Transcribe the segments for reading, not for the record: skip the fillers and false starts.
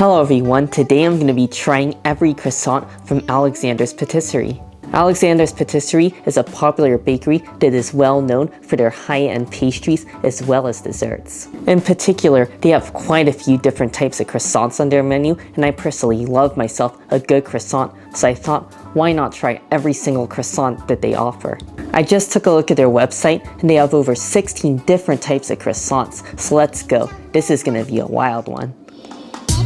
Hello everyone, today I'm going to be trying every croissant from Alexander's Patisserie. Alexander's Patisserie is a popular bakery that is well known for their high-end pastries as well as desserts. In particular, they have quite a few different types of croissants on their menu, and I personally love myself a good croissant, so I thought, why not try every single croissant that they offer? I just took a look at their website and they have over 16 different types of croissants, so let's go. This is going to be a wild one.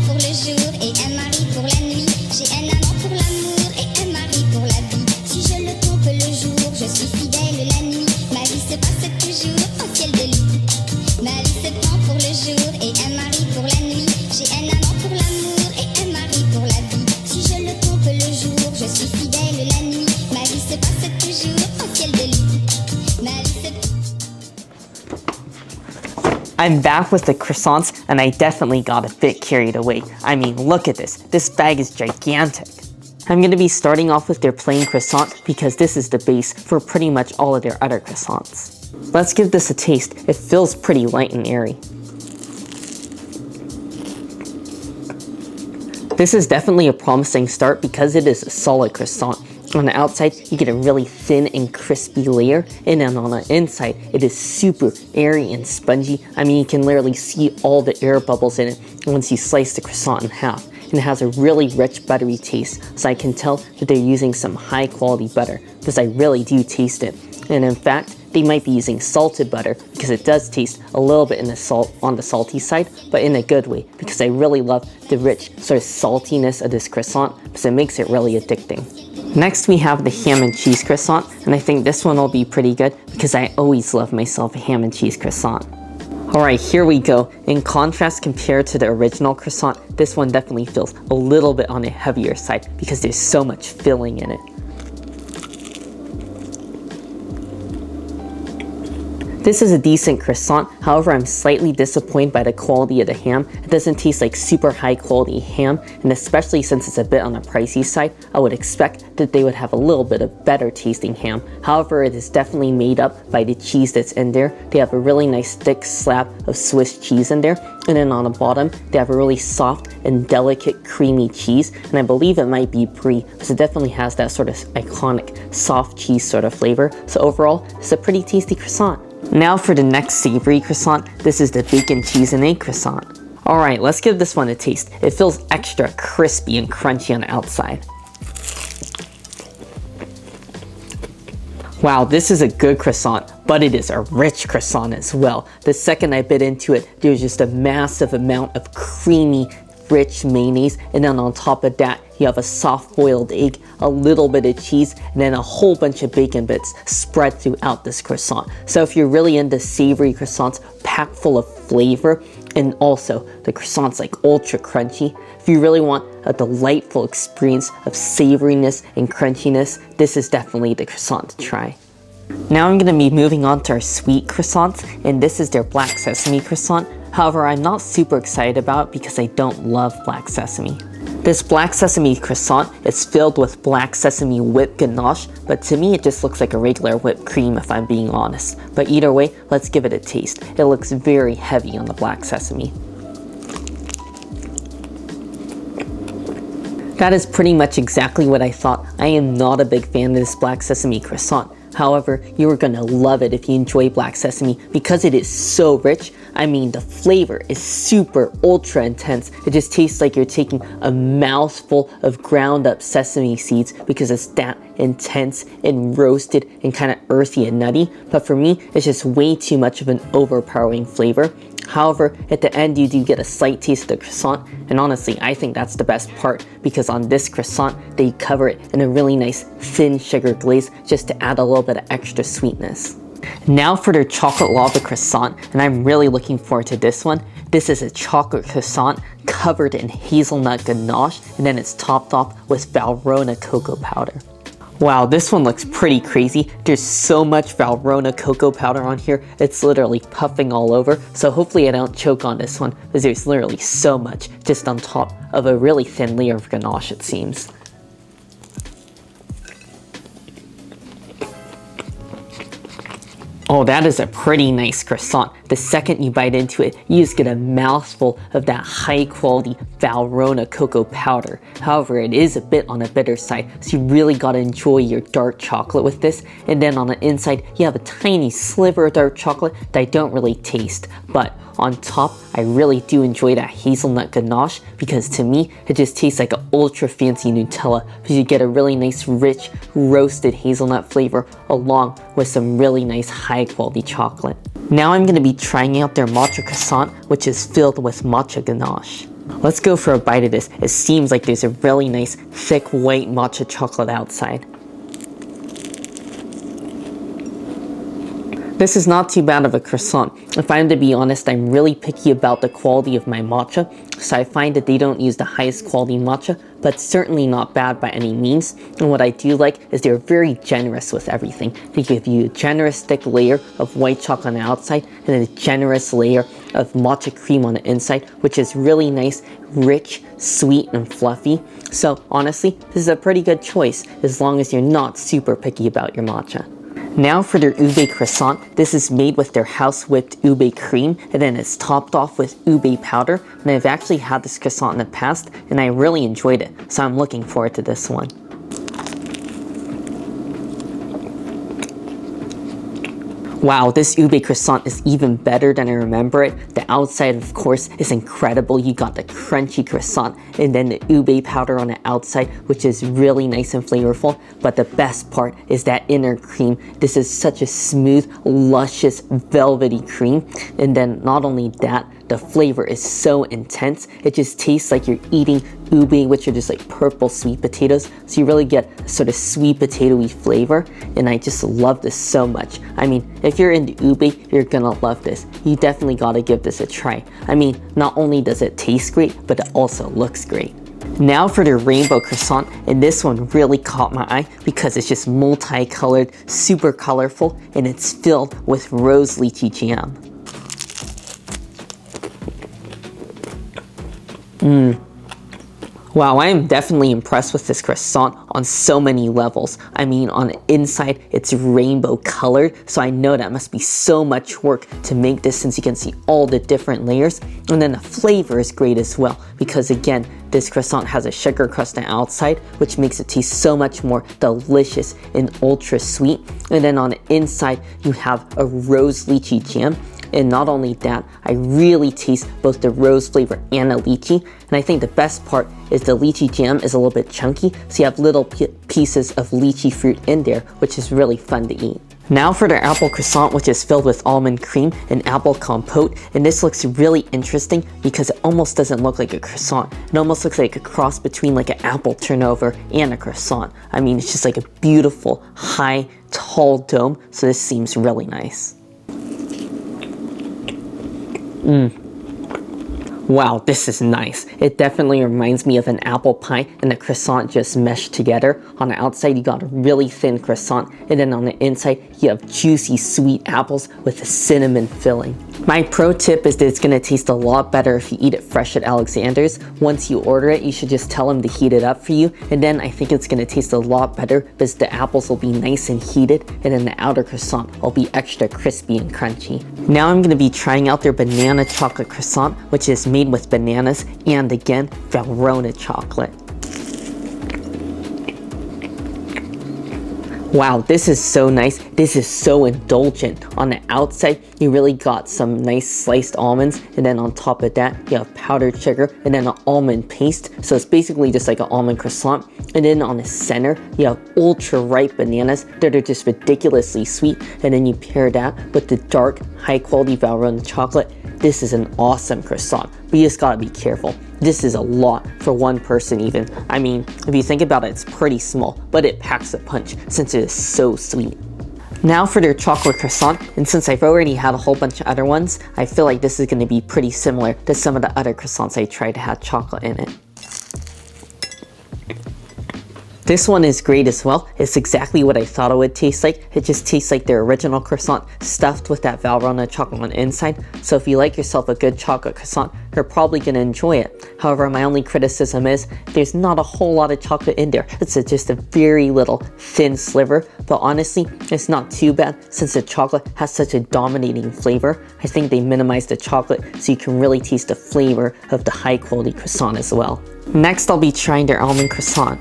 Pour le jour et un mari pour la nuit. J'ai un amant pour l'amour et un mari pour la vie. Si je le trompe le jour, je suis fidèle la nuit. Ma vie se passe toujours au ciel de lit. Ma vie se prend pour le jour et un mari pour la nuit. J'ai un amant pour l'amour et un mari pour la vie. Si je le trompe le jour, je suis fidèle la nuit. Ma vie se passe toujours au ciel de lit. Ma vie se I'm back with the croissants and I definitely got a bit carried away. I mean, look at this. This bag is gigantic. I'm going to be starting off with their plain croissant because this is the base for pretty much all of their other croissants. Let's give this a taste. It feels pretty light and airy. This is definitely a promising start because it is a solid croissant. On the outside, you get a really thin and crispy layer, and then on the inside, it is super airy and spongy. I mean, you can literally see all the air bubbles in it once you slice the croissant in half. And it has a really rich buttery taste, so I can tell that they're using some high quality butter, because I really do taste it. And in fact, they might be using salted butter because it does taste a little bit on the salty side, but in a good way, because I really love the rich sort of saltiness of this croissant because it makes it really addicting. Next we have the ham and cheese croissant, and I think this one will be pretty good because I always love myself a ham and cheese croissant. Alright, here we go. In contrast compared to the original croissant, this one definitely feels a little bit on the heavier side because there's so much filling in it. This is a decent croissant, however I'm slightly disappointed by the quality of the ham. It doesn't taste like super high quality ham, and especially since it's a bit on the pricey side, I would expect that they would have a little bit of better tasting ham. However, it is definitely made up by the cheese that's in there. They have a really nice thick slab of Swiss cheese in there, and then on the bottom, they have a really soft and delicate creamy cheese, and I believe it might be brie, because it definitely has that sort of iconic soft cheese sort of flavor. So overall, it's a pretty tasty croissant. Now for the next savory croissant, this is the bacon, cheese, and egg croissant. Alright, let's give this one a taste. It feels extra crispy and crunchy on the outside. Wow, this is a good croissant, but it is a rich croissant as well. The second I bit into it, there's just a massive amount of creamy, rich mayonnaise, and then on top of that, you have a soft boiled egg, a little bit of cheese, and then a whole bunch of bacon bits spread throughout this croissant. So if you're really into savory croissants packed full of flavor, and also the croissant's like ultra crunchy, if you really want a delightful experience of savoriness and crunchiness, this is definitely the croissant to try. Now I'm going to be moving on to our sweet croissants, and this is their black sesame croissant. However, I'm not super excited about it because I don't love black sesame. This black sesame croissant is filled with black sesame whipped ganache, but to me it just looks like a regular whipped cream if I'm being honest. But either way, let's give it a taste. It looks very heavy on the black sesame. That is pretty much exactly what I thought. I am not a big fan of this black sesame croissant. However, you are gonna love it if you enjoy black sesame because it is so rich. I mean, the flavor is super ultra intense. It just tastes like you're taking a mouthful of ground up sesame seeds because it's that intense and roasted and kind of earthy and nutty. But for me, it's just way too much of an overpowering flavor. However, at the end you do get a slight taste of the croissant, and honestly I think that's the best part because on this croissant they cover it in a really nice thin sugar glaze just to add a little bit of extra sweetness. Now for their chocolate lava croissant, and I'm really looking forward to this one. This is a chocolate croissant covered in hazelnut ganache, and then it's topped off with Valrhona cocoa powder. Wow, this one looks pretty crazy. There's so much Valrhona cocoa powder on here, it's literally puffing all over, so hopefully I don't choke on this one, because there's literally so much just on top of a really thin layer of ganache it seems. Oh, that is a pretty nice croissant. The second you bite into it, you just get a mouthful of that high quality Valrhona cocoa powder. However, it is a bit on the bitter side, so you really gotta enjoy your dark chocolate with this. And then on the inside, you have a tiny sliver of dark chocolate that I don't really taste. But on top, I really do enjoy that hazelnut ganache because to me, it just tastes like an ultra fancy Nutella because you get a really nice rich roasted hazelnut flavor along with some really nice high quality chocolate. Now I'm going to be trying out their Matcha Cassant, which is filled with matcha ganache. Let's go for a bite of this. It seems like there's a really nice thick white matcha chocolate outside. This is not too bad of a croissant. If I'm to be honest, I'm really picky about the quality of my matcha, so I find that they don't use the highest quality matcha, but certainly not bad by any means. And what I do like is they're very generous with everything. They give you a generous thick layer of white chocolate on the outside, and then a generous layer of matcha cream on the inside, which is really nice, rich, sweet, and fluffy. So honestly, this is a pretty good choice, as long as you're not super picky about your matcha. Now for their ube croissant. This is made with their house whipped ube cream, and then it's topped off with ube powder. And I've actually had this croissant in the past and I really enjoyed it, so I'm looking forward to this one. Wow, this ube croissant is even better than I remember it. The outside, of course, is incredible. You got the crunchy croissant and then the ube powder on the outside, which is really nice and flavorful. But the best part is that inner cream. This is such a smooth, luscious, velvety cream. And then not only that, the flavor is so intense. It just tastes like you're eating ube, which are just like purple sweet potatoes. So you really get a sort of sweet potato-y flavor. And I just love this so much. I mean, if you're into ube, you're gonna love this. You definitely gotta give this a try. I mean, not only does it taste great, but it also looks great. Now for their rainbow croissant, and this one really caught my eye because it's just multicolored, super colorful, and it's filled with rose lychee jam. Wow, I am definitely impressed with this croissant on so many levels. I mean, on the inside, it's rainbow colored, so I know that must be so much work to make this since you can see all the different layers. And then the flavor is great as well, because again, this croissant has a sugar crust on the outside, which makes it taste so much more delicious and ultra sweet. And then on the inside, you have a rose lychee jam. And not only that, I really taste both the rose flavor and the lychee. And I think the best part is the lychee jam is a little bit chunky, so you have little pieces of lychee fruit in there, which is really fun to eat. Now for their apple croissant, which is filled with almond cream and apple compote. And this looks really interesting because it almost doesn't look like a croissant. It almost looks like a cross between like an apple turnover and a croissant. I mean, it's just like a beautiful, high, tall dome. So this seems really nice. Wow, this is nice. It definitely reminds me of an apple pie and the croissant just meshed together. On the outside, you got a really thin croissant, and then on the inside, you have juicy sweet apples with a cinnamon filling. My pro tip is that it's gonna taste a lot better if you eat it fresh at Alexander's. Once you order it, you should just tell them to heat it up for you, and then I think it's gonna taste a lot better because the apples will be nice and heated, and then the outer croissant will be extra crispy and crunchy. Now I'm gonna be trying out their banana chocolate croissant, which is made with bananas and again, Valrhona chocolate. Wow, this is so nice. This is so indulgent. On the outside, you really got some nice sliced almonds, and then on top of that, you have powdered sugar and then an almond paste. So it's basically just like an almond croissant. And then on the center, you have ultra ripe bananas that are just ridiculously sweet. And then you pair that with the dark, high quality Valrhona chocolate. This is an awesome croissant, but you just gotta be careful. This is a lot for one person even. I mean, if you think about it, it's pretty small, but it packs a punch since it is so sweet. Now for their chocolate croissant, and since I've already had a whole bunch of other ones, I feel like this is gonna be pretty similar to some of the other croissants I tried to have chocolate in it. This one is great as well. It's exactly what I thought it would taste like. It just tastes like their original croissant stuffed with that Valrhona chocolate on the inside. So if you like yourself a good chocolate croissant, you're probably going to enjoy it. However, my only criticism is there's not a whole lot of chocolate in there. It's just a very little thin sliver, but honestly, it's not too bad since the chocolate has such a dominating flavor. I think they minimized the chocolate so you can really taste the flavor of the high quality croissant as well. Next, I'll be trying their almond croissant.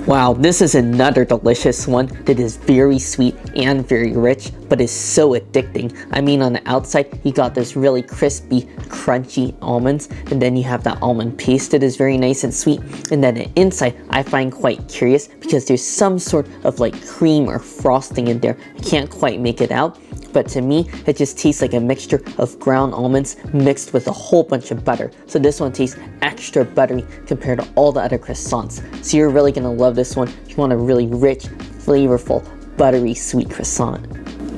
Wow, this is another delicious one that is very sweet and very rich, but is so addicting. I mean, on the outside, you got this really crispy, crunchy almonds, and then you have that almond paste that is very nice and sweet. And then the inside, I find quite curious because there's some sort of like cream or frosting in there. I can't quite make it out, but to me, it just tastes like a mixture of ground almonds mixed with a whole bunch of butter. So this one tastes extra buttery compared to all the other croissants. So you're really gonna love this one if you want a really rich, flavorful, buttery, sweet croissant.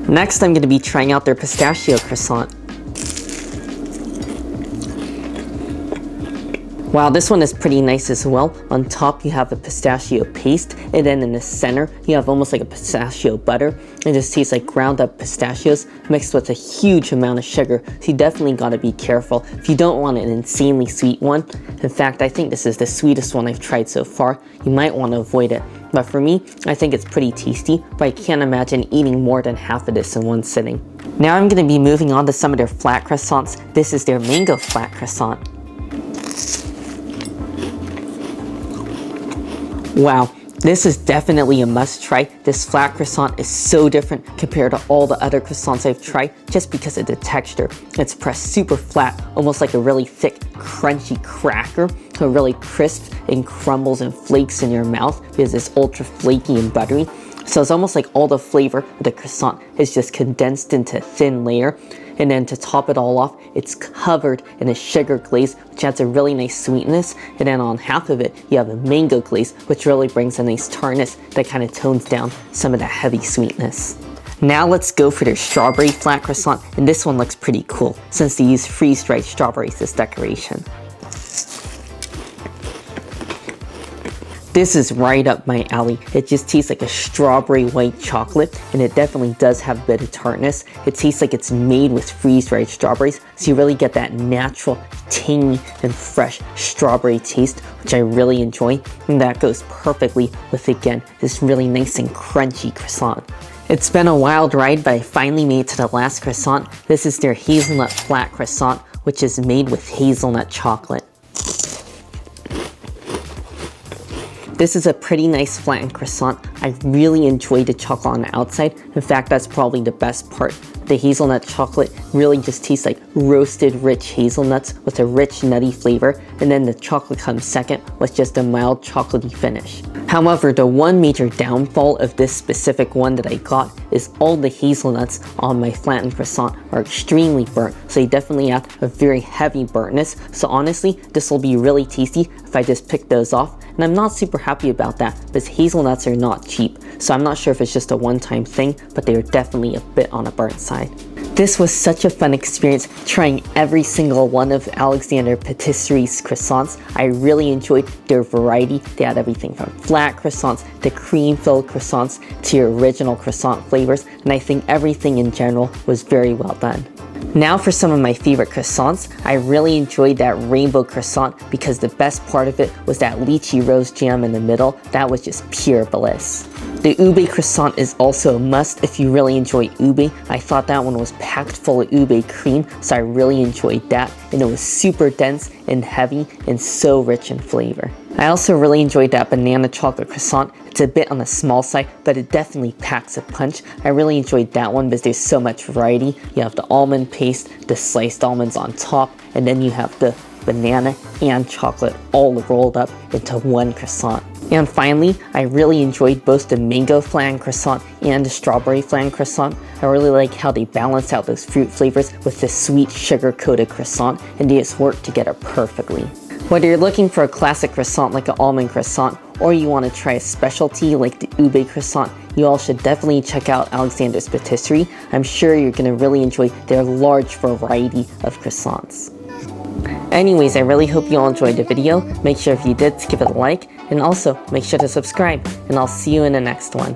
Next, I'm gonna be trying out their pistachio croissant. Wow, this one is pretty nice as well. On top, you have a pistachio paste, and then in the center, you have almost like a pistachio butter. It just tastes like ground up pistachios mixed with a huge amount of sugar, so you definitely gotta be careful if you don't want an insanely sweet one. In fact, I think this is the sweetest one I've tried so far. You might want to avoid it. But for me, I think it's pretty tasty, but I can't imagine eating more than half of this in one sitting. Now I'm gonna be moving on to some of their flat croissants. This is their mango flat croissant. Wow, this is definitely a must try. This flat croissant is so different compared to all the other croissants I've tried just because of the texture. It's pressed super flat, almost like a really thick, crunchy cracker, so really crisp and crumbles and flakes in your mouth because it's ultra flaky and buttery. So it's almost like all the flavor of the croissant is just condensed into a thin layer. And then to top it all off, it's covered in a sugar glaze, which adds a really nice sweetness. And then on half of it, you have a mango glaze, which really brings a nice tartness that kind of tones down some of the heavy sweetness. Now let's go for their strawberry flat croissant, and this one looks pretty cool since they use freeze-dried strawberries as decoration. This is right up my alley. It just tastes like a strawberry white chocolate, and it definitely does have a bit of tartness. It tastes like it's made with freeze-dried strawberries, so you really get that natural, tangy, and fresh strawberry taste, which I really enjoy, and that goes perfectly with, again, this really nice and crunchy croissant. It's been a wild ride, but I finally made it to the last croissant. This is their Hazelnut Flat croissant, which is made with hazelnut chocolate. This is a pretty nice flattened croissant. I really enjoyed the chocolate on the outside. In fact, that's probably the best part. The hazelnut chocolate really just tastes like roasted rich hazelnuts with a rich nutty flavor, and then the chocolate comes second with just a mild chocolatey finish. However, the one major downfall of this specific one that I got is all the hazelnuts on my flattened croissant are extremely burnt, so they definitely add a very heavy burntness. So honestly, this will be really tasty if I just pick those off, and I'm not super happy about that because hazelnuts are not cheap, so I'm not sure if it's just a one-time thing, but they are definitely a bit on the burnt side. This was such a fun experience trying every single one of Alexander Patisserie's croissants. I really enjoyed their variety. They had everything from flat croissants to cream-filled croissants to your original croissant flavors, and I think everything in general was very well done. Now for some of my favorite croissants. I really enjoyed that rainbow croissant because the best part of it was that lychee rose jam in the middle. That was just pure bliss. The ube croissant is also a must if you really enjoy ube. I thought that one was packed full of ube cream, so I really enjoyed that, and it was super dense and heavy and so rich in flavor. I also really enjoyed that banana chocolate croissant. It's a bit on the small side, but it definitely packs a punch. I really enjoyed that one because there's so much variety. You have the almond paste, the sliced almonds on top, and then you have the banana and chocolate all rolled up into one croissant. And finally, I really enjoyed both the mango flan croissant and the strawberry flan croissant. I really like how they balance out those fruit flavors with the sweet sugar-coated croissant, and they just work together perfectly. Whether you're looking for a classic croissant like an almond croissant, or you want to try a specialty like the ube croissant, you all should definitely check out Alexander's Patisserie. I'm sure you're going to really enjoy their large variety of croissants. Anyways, I really hope you all enjoyed the video. Make sure if you did to give it a like, and also make sure to subscribe, and I'll see you in the next one.